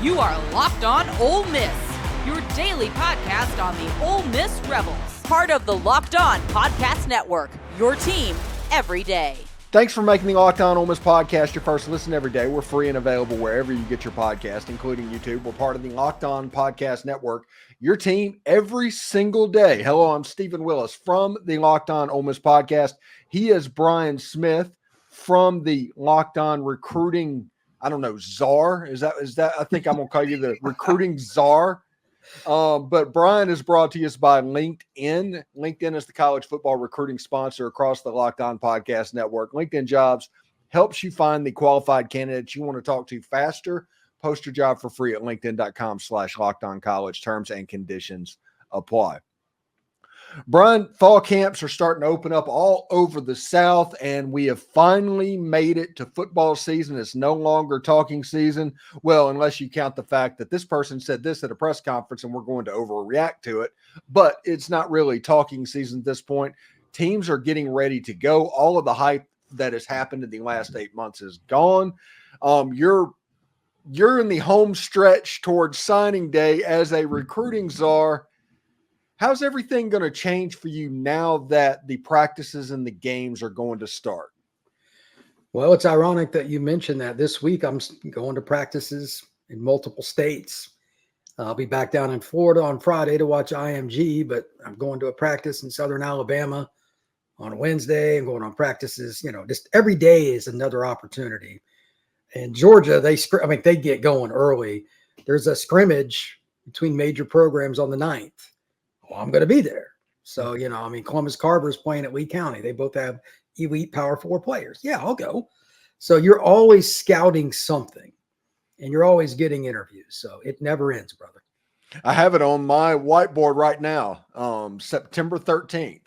You are Locked On Ole Miss, your daily podcast on the Ole Miss Rebels. Part of the Locked On Podcast Network, your team every day. Thanks for making the Locked On Ole Miss Podcast your first listen every day. We're free and available wherever you get your podcast, including YouTube. We're part of the Locked On Podcast Network, your team every single day. Hello, I'm Steven Willis from the Locked On Ole Miss Podcast. He is Brian Smith from the Locked On Recruiting, Czar. Is that? I think I'm going to call you the Recruiting Czar. But Brian is brought to us by LinkedIn. LinkedIn is the college football recruiting sponsor across the Locked On Podcast Network. LinkedIn Jobs helps you find the qualified candidates you want to talk to faster. Post your job for free at linkedin.com/LockedOnCollege. Terms and conditions apply. Brian, fall camps are starting to open up all over the South, and we have finally made it to football season. It's no longer talking season. Well, unless you count the fact that this person said this at a press conference and we're going to overreact to it, but it's not really talking season at this point. Teams are getting ready to go. All of the hype that has happened in the last 8 months is gone. You're in the home stretch towards signing day as a recruiting czar. How's everything going to change for you now that the practices and the games are going to start? Well, it's ironic that you mentioned that. This week I'm going to practices in multiple states. I'll be back down in Florida on Friday to watch IMG, but I'm going to a practice in Southern Alabama on Wednesday. I'm going on practices, just every day is another opportunity. In Georgia, they get going early. There's a scrimmage between major programs on the 9th. Well, I'm going to be there. So, Columbus Carver is playing at Lee County. They both have elite Power 4 players. Yeah, I'll go. So you're always scouting something, and you're always getting interviews. So it never ends, brother. I have it on my whiteboard right now. September 13th,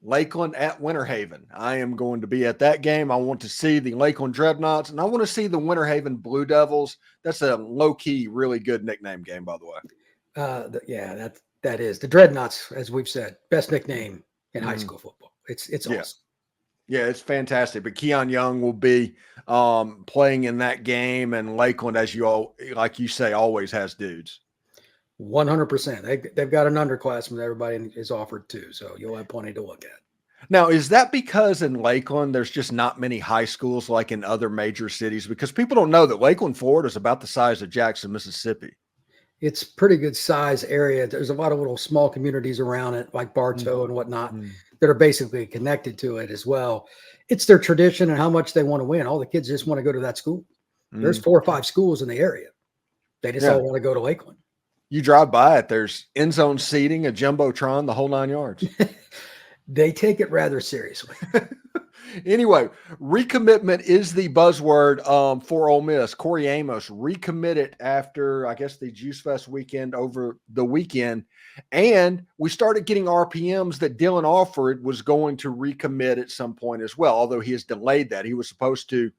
Lakeland at Winter Haven. I am going to be at that game. I want to see the Lakeland Dreadnoughts, and I want to see the Winter Haven Blue Devils. That's a low-key, really good nickname game, by the way. That is the Dreadnoughts, as we've said, best nickname in high school football. It's awesome. Yeah, it's fantastic. But Keon Young will be playing in that game, and Lakeland, like you say, always has dudes. 100%. They've got an underclassman that everybody is offered to, so you'll have plenty to look at. Now, is that because in Lakeland there's just not many high schools like in other major cities? Because people don't know that Lakeland, Florida is about the size of Jackson, Mississippi. It's pretty good size area. There's a lot of little small communities around it, like Bartow and whatnot, that are basically connected to it as well. It's their tradition and how much they want to win. All the kids just want to go to that school. There's 4 or 5 schools in the area. They just all want to go to Lakeland. You drive by it, there's end zone seating, a jumbotron, the whole 9 yards. They take it rather seriously. Anyway, recommitment is the buzzword for Ole Miss. Corey Amos recommitted after, I guess, the Juice Fest weekend over the weekend. And we started getting RPMs that Dylan Alford was going to recommit at some point as well, although he has delayed that. He was supposed to,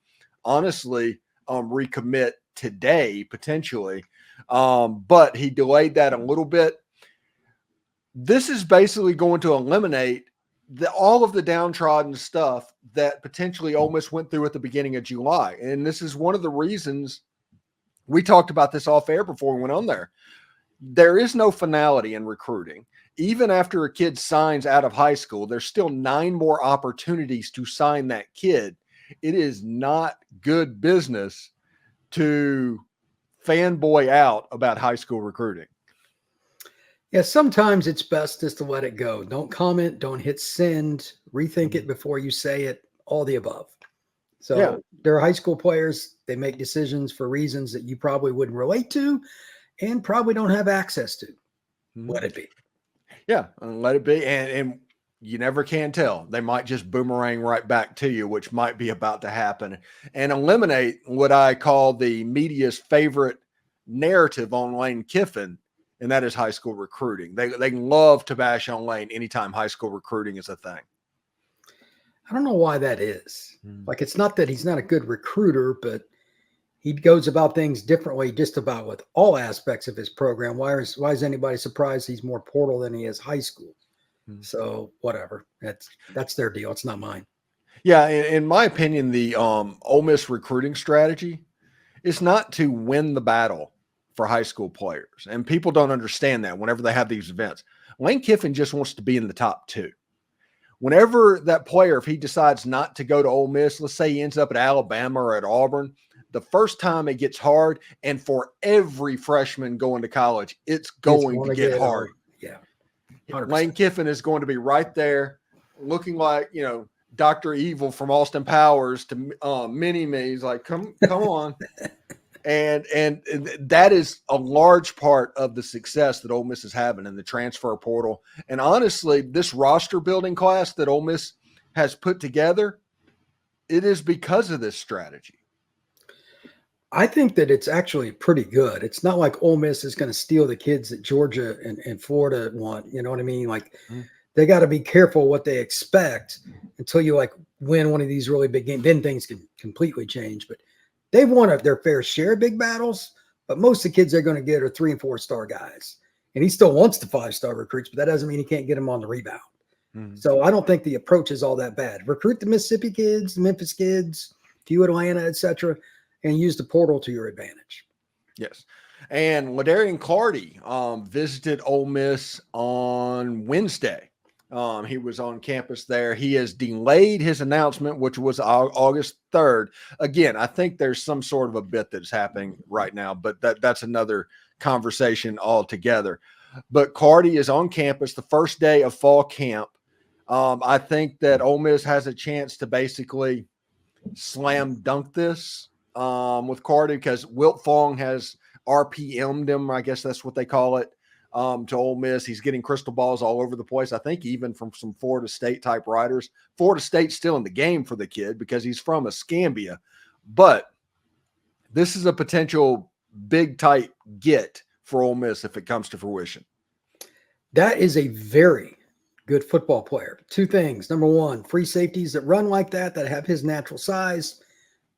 honestly, recommit today, potentially, but he delayed that a little bit. This is basically going to eliminate all of the downtrodden stuff that potentially Ole Miss went through at the beginning of July. And this is one of the reasons we talked about this off air before we went on there. There is no finality in recruiting. Even after a kid signs out of high school, there's still 9 more opportunities to sign that kid. It is not good business to fanboy out about high school recruiting. Yeah, sometimes it's best just to let it go. Don't comment, don't hit send, rethink it before you say it, all the above. So There are high school players, they make decisions for reasons that you probably wouldn't relate to and probably don't have access to. Let it be. Yeah, let it be. And you never can tell. They might just boomerang right back to you, which might be about to happen, and eliminate what I call the media's favorite narrative on Lane Kiffin, and that is high school recruiting. They love to bash on Lane anytime high school recruiting is a thing. I don't know why that is. Like, it's not that he's not a good recruiter, but he goes about things differently just about with all aspects of his program. Why is anybody surprised he's more portal than he is high school? So whatever. That's their deal. It's not mine. Yeah, in my opinion, the Ole Miss recruiting strategy is not to win the battle for high school players. And people don't understand that whenever they have these events. Lane Kiffin just wants to be in the top 2. Whenever that player, if he decides not to go to Ole Miss, let's say he ends up at Alabama or at Auburn, the first time it gets hard, and for every freshman going to college, it's going to get hard. Yeah. 100%. Lane Kiffin is going to be right there looking like, Dr. Evil from Austin Powers to Mini-Me. He's like, come on. And that is a large part of the success that Ole Miss is having in the transfer portal. And honestly, this roster building class that Ole Miss has put together, it is because of this strategy. I think that it's actually pretty good. It's not like Ole Miss is going to steal the kids that Georgia and Florida want. You know what I mean? Like they got to be careful what they expect until you win one of these really big games. Then things can completely change. But they've won their fair share of big battles. But most of the kids they're going to get are 3- and 4-star guys. And he still wants the 5-star recruits, but that doesn't mean he can't get them on the rebound. So I don't think the approach is all that bad. Recruit the Mississippi kids, the Memphis kids, to Atlanta, etc., and use the portal to your advantage. Yes. And Ladarian Clardy visited Ole Miss on Wednesday. He was on campus there. He has delayed his announcement, which was August 3rd. Again, I think there's some sort of a bit that's happening right now, but that's another conversation altogether. But Clardy is on campus the first day of fall camp. I think that Ole Miss has a chance to basically slam dunk this with Clardy because Wilt Fong has RPM'd him. I guess that's what they call it. To Ole Miss. He's getting crystal balls all over the place. I think even from some Florida State type writers. Florida State's still in the game for the kid because he's from Escambia. But this is a potential big type get for Ole Miss if it comes to fruition. That is a very good football player. 2 things. Number 1, free safeties that run like that have his natural size,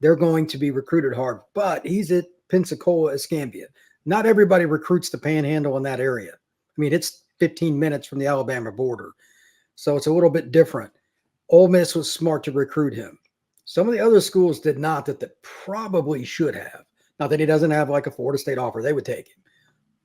they're going to be recruited hard. But he's at Pensacola, Escambia. Not everybody recruits the Panhandle in that area. I mean, it's 15 minutes from the Alabama border. So it's a little bit different. Ole Miss was smart to recruit him. Some of the other schools did not that probably should have. Not that he doesn't have a Florida State offer. They would take him.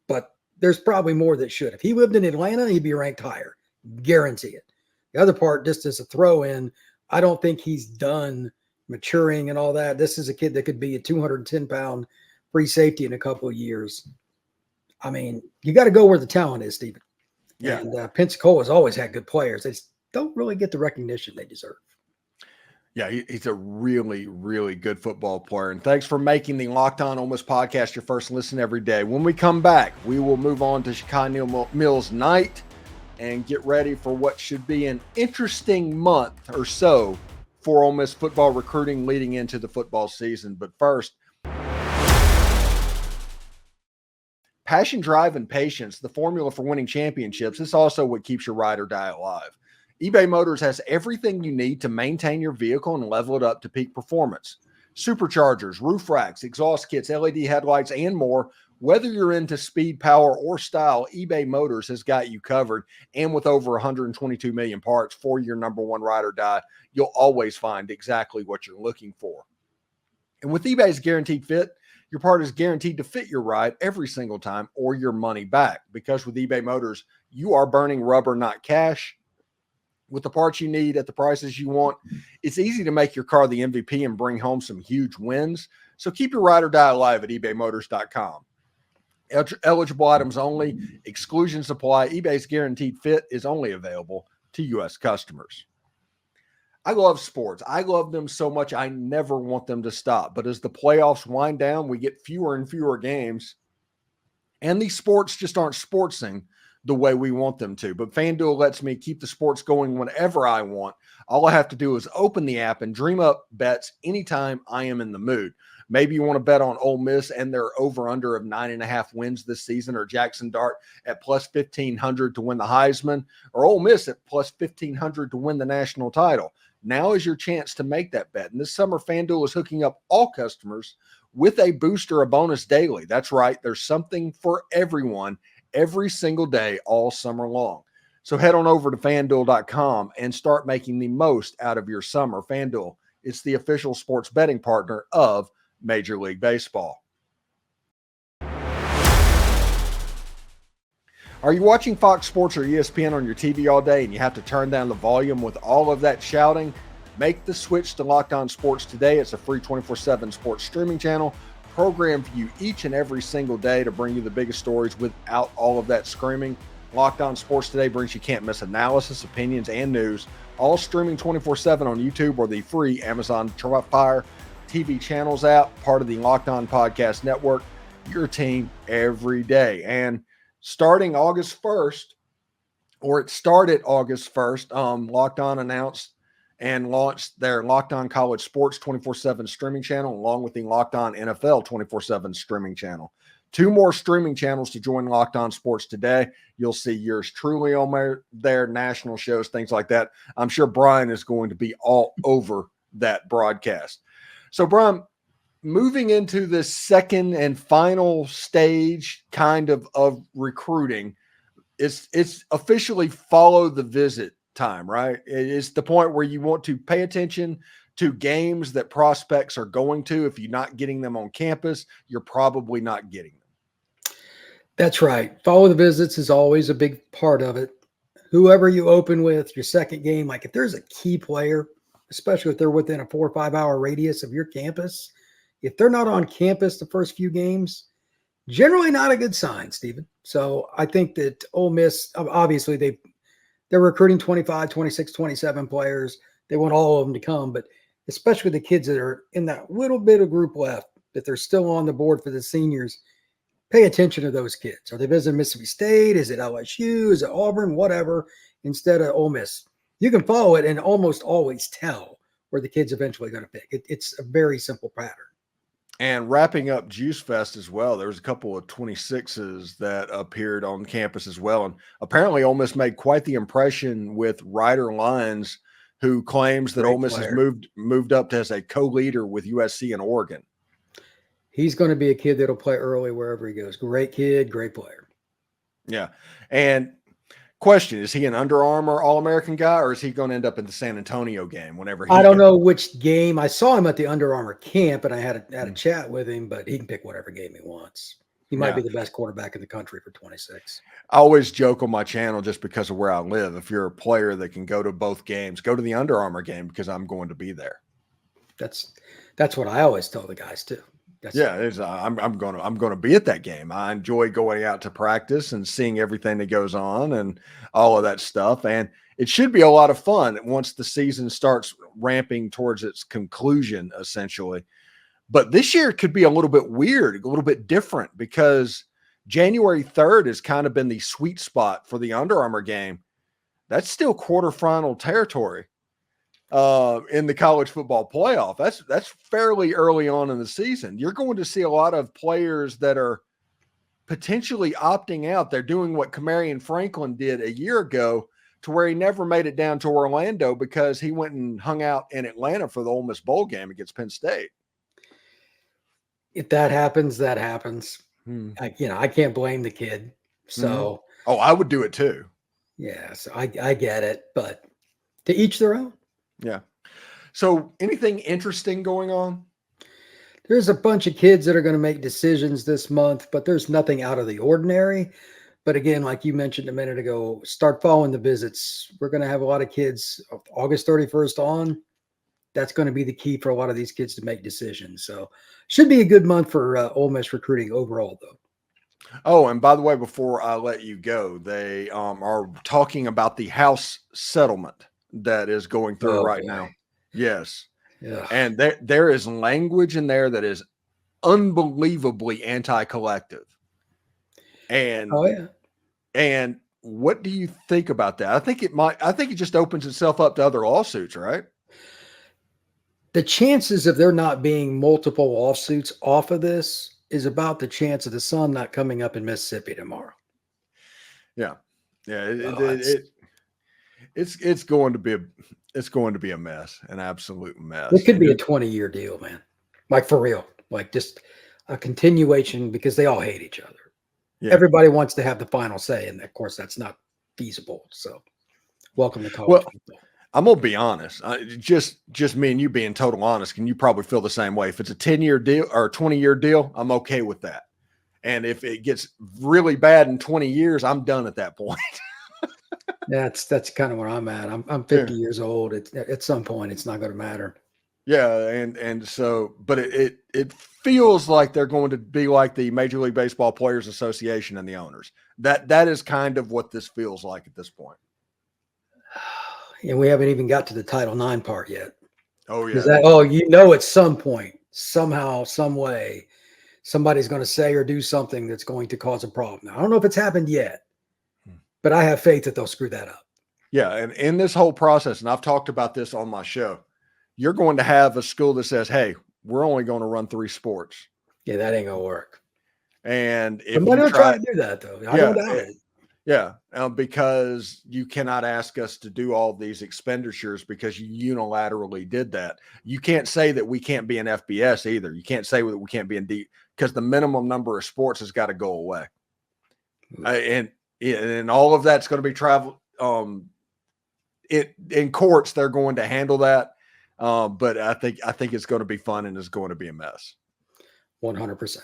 But there's probably more that should. If he lived in Atlanta, he'd be ranked higher. Guarantee it. The other part, just as a throw in, I don't think he's done maturing and all that. This is a kid that could be a 210-pound free safety in a couple of years. I mean, you got to go where the talent is, Steven. Yeah. And Pensacola's always had good players. They just don't really get the recognition they deserve. Yeah, he's a really, really good football player. And thanks for making the Locked On Ole Miss podcast your first listen every day. When we come back, we will move on to Chicago Mills night and get ready for what should be an interesting month or so for Ole Miss football recruiting leading into the football season. But first, passion, drive, and patience, the formula for winning championships, is also what keeps your ride or die alive. eBay Motors has everything you need to maintain your vehicle and level it up to peak performance. Superchargers, roof racks, exhaust kits, LED headlights, and more. Whether you're into speed, power, or style, eBay Motors has got you covered. And with over 122 million parts for your number one ride or die, you'll always find exactly what you're looking for. And with eBay's Guaranteed Fit, your part is guaranteed to fit your ride every single time or your money back. Because with eBay Motors, you are burning rubber, not cash. With the parts you need at the prices you want, it's easy to make your car the MVP and bring home some huge wins. So keep your ride or die alive at ebaymotors.com. Eligible items only. Exclusions apply. eBay's Guaranteed Fit is only available to U.S. customers. I love sports. I love them so much I never want them to stop. But as the playoffs wind down, we get fewer and fewer games. And these sports just aren't sportsing the way we want them to. But FanDuel lets me keep the sports going whenever I want. All I have to do is open the app and dream up bets anytime I am in the mood. Maybe you want to bet on Ole Miss and their over-under of 9.5 wins this season, or Jackson Dart at plus 1,500 to win the Heisman, or Ole Miss at plus 1,500 to win the national title. Now is your chance to make that bet. And this summer, FanDuel is hooking up all customers with a booster, a bonus daily. That's right. There's something for everyone every single day all summer long. So head on over to FanDuel.com and start making the most out of your summer. FanDuel, it's the official sports betting partner of Major League Baseball. Are you watching Fox Sports or ESPN on your TV all day and you have to turn down the volume with all of that shouting? Make the switch to Locked On Sports today. It's a free 24/7 sports streaming channel programmed for you each and every single day to bring you the biggest stories without all of that screaming. Locked On Sports today brings you can't miss analysis, opinions, and news, all streaming 24/7 on YouTube or the free Amazon Fire TV channels app, part of the Locked On Podcast Network, your team every day. And starting August 1st, or it started August 1st, Locked On announced and launched their Locked On College Sports 24/7 streaming channel, along with the Locked On NFL 24/7 streaming channel. 2 more streaming channels to join Locked On Sports today. You'll see yours truly on there, national shows, things like that. I'm sure Brian is going to be all over that broadcast. So, Brian, moving into this second and final stage kind of recruiting, it's officially follow the visit time, right? It's the point where you want to pay attention to games that prospects are going to. If you're not getting them on campus, you're probably not getting them. That's right. Follow the visits is always a big part of it. Whoever you open with, your second game, like if there's a key player, especially if they're within a 4 or 5 hour radius of your campus, if they're not on campus the first few games, generally not a good sign, Steven. So I think that Ole Miss, obviously they're recruiting 25, 26, 27 players. They want all of them to come, but especially the kids that are in that little bit of group left, that they're still on the board for the seniors, pay attention to those kids. Are they visiting Mississippi State? Is it LSU? Is it Auburn? Whatever, instead of Ole Miss. You can follow it and almost always tell where the kid's eventually going to pick. It's a very simple pattern. And wrapping up Juice Fest as well, there was a couple of 26s that appeared on campus as well. And apparently Ole Miss made quite the impression with Ryder Lyons, who claims that Ole Miss has moved up as a co-leader with USC and Oregon. He's going to be a kid that'll play early wherever he goes. Great kid, great player. Yeah. And question, is he an Under Armour All-American guy, or is he going to end up in the San Antonio game whenever he I don't know which game. I saw him at the Under Armour camp, and I had a chat with him, but he can pick whatever game he wants. He might be the best quarterback in the country for 26. I always joke on my channel, just because of where I live, if you're a player that can go to both games, go to the Under Armour game because I'm going to be there. That's what I always tell the guys too. I'm going to be at that game. I enjoy going out to practice and seeing everything that goes on and all of that stuff. And it should be a lot of fun once the season starts ramping towards its conclusion, essentially. But this year could be a little bit weird, a little bit different, because January 3rd has kind of been the sweet spot for the Under Armour game. That's still quarterfinal territory in the college football playoff. That's fairly early on in the season. You're going to see a lot of players that are potentially opting out. They're doing what Kamarion Franklin did a year ago, to where he never made it down to Orlando because he went and hung out in Atlanta for the Ole Miss bowl game against Penn State. If that happens, that happens. I can't blame the kid. So, I would do it too. Yeah, so I get it, but to each their own. Yeah. So anything interesting going on? There's a bunch of kids that are going to make decisions this month, but there's nothing out of the ordinary. But again, like you mentioned a minute ago, start following the visits. We're going to have a lot of kids August 31st on. That's going to be the key for a lot of these kids to make decisions. So should be a good month for Ole Miss recruiting overall, though. Oh, and by the way, before I let you go, they are talking about the House settlement that is going through right now. Yes. Yeah. And there is language in there that is unbelievably anti-collective. And and what do you think about that? I think it just opens itself up to other lawsuits, right? The chances of there not being multiple lawsuits off of this is about the chance of the sun not coming up in Mississippi tomorrow. Yeah. Yeah. It's going to be a mess, an absolute mess. It could be a 20-year deal, man. Like for real, like just a continuation, because they all hate each other. Yeah. Everybody wants to have the final say. And of course that's not feasible. So welcome to college football. I'm going to be honest, just me and you being total honest, and you probably feel the same way. If it's a 10-year deal or a 20-year deal, I'm okay with that. And if it gets really bad in 20 years, I'm done at that point. That's kind of where I'm at. I'm 50 years old. At some point, it's not going to matter. Yeah, and so, but it feels like they're going to be like the Major League Baseball Players Association and the owners. That is kind of what this feels like at this point. And we haven't even got to the Title IX part yet. Oh yeah. At some point, somehow, some way, somebody's going to say or do something that's going to cause a problem. Now, I don't know if it's happened yet, but I have faith that they'll screw that up. Yeah, and in this whole process, and I've talked about this on my show, you're going to have a school that says, hey, we're only going to run 3 sports. Yeah, that ain't going to work. And if somebody will try to do that, though. I don't doubt it. Yeah, because you cannot ask us to do all these expenditures because you unilaterally did that. You can't say that we can't be in FBS either. You can't say that we can't be in D because the minimum number of sports has got to go away. And all of that's going to be travel. In courts, they're going to handle that. But I think it's going to be fun and it's going to be a mess. 100%.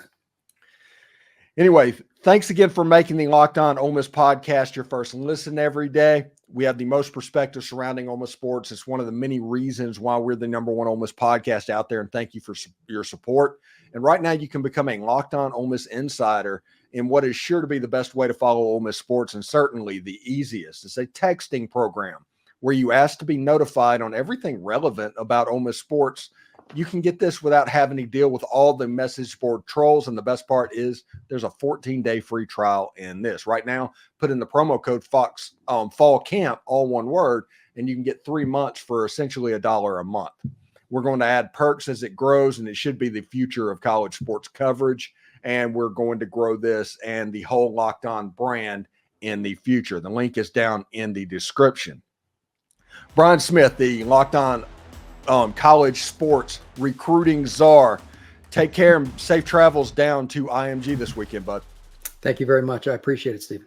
Anyway, thanks again for making the Locked On Ole Miss podcast your first listen every day. We have the most perspective surrounding Ole Miss sports. It's one of the many reasons why we're the number one Ole Miss podcast out there, and thank you for your support. And right now, you can become a Locked On Ole Miss insider in what is sure to be the best way to follow Ole Miss sports, and certainly the easiest. It's a texting program where you ask to be notified on everything relevant about Ole Miss sports. You can get this without having to deal with all the message board trolls. And the best part is there's a 14-day free trial in this. Right now, put in the promo code Fox Fall Camp, all one word, and you can get 3 months for essentially $1 a month. We're going to add perks as it grows, and it should be the future of college sports coverage. And we're going to grow this and the whole Locked On brand in the future. The link is down in the description. Brian Smith, the Locked On college sports recruiting czar. Take care and safe travels down to IMG this weekend, bud. Thank you very much. I appreciate it, Steven.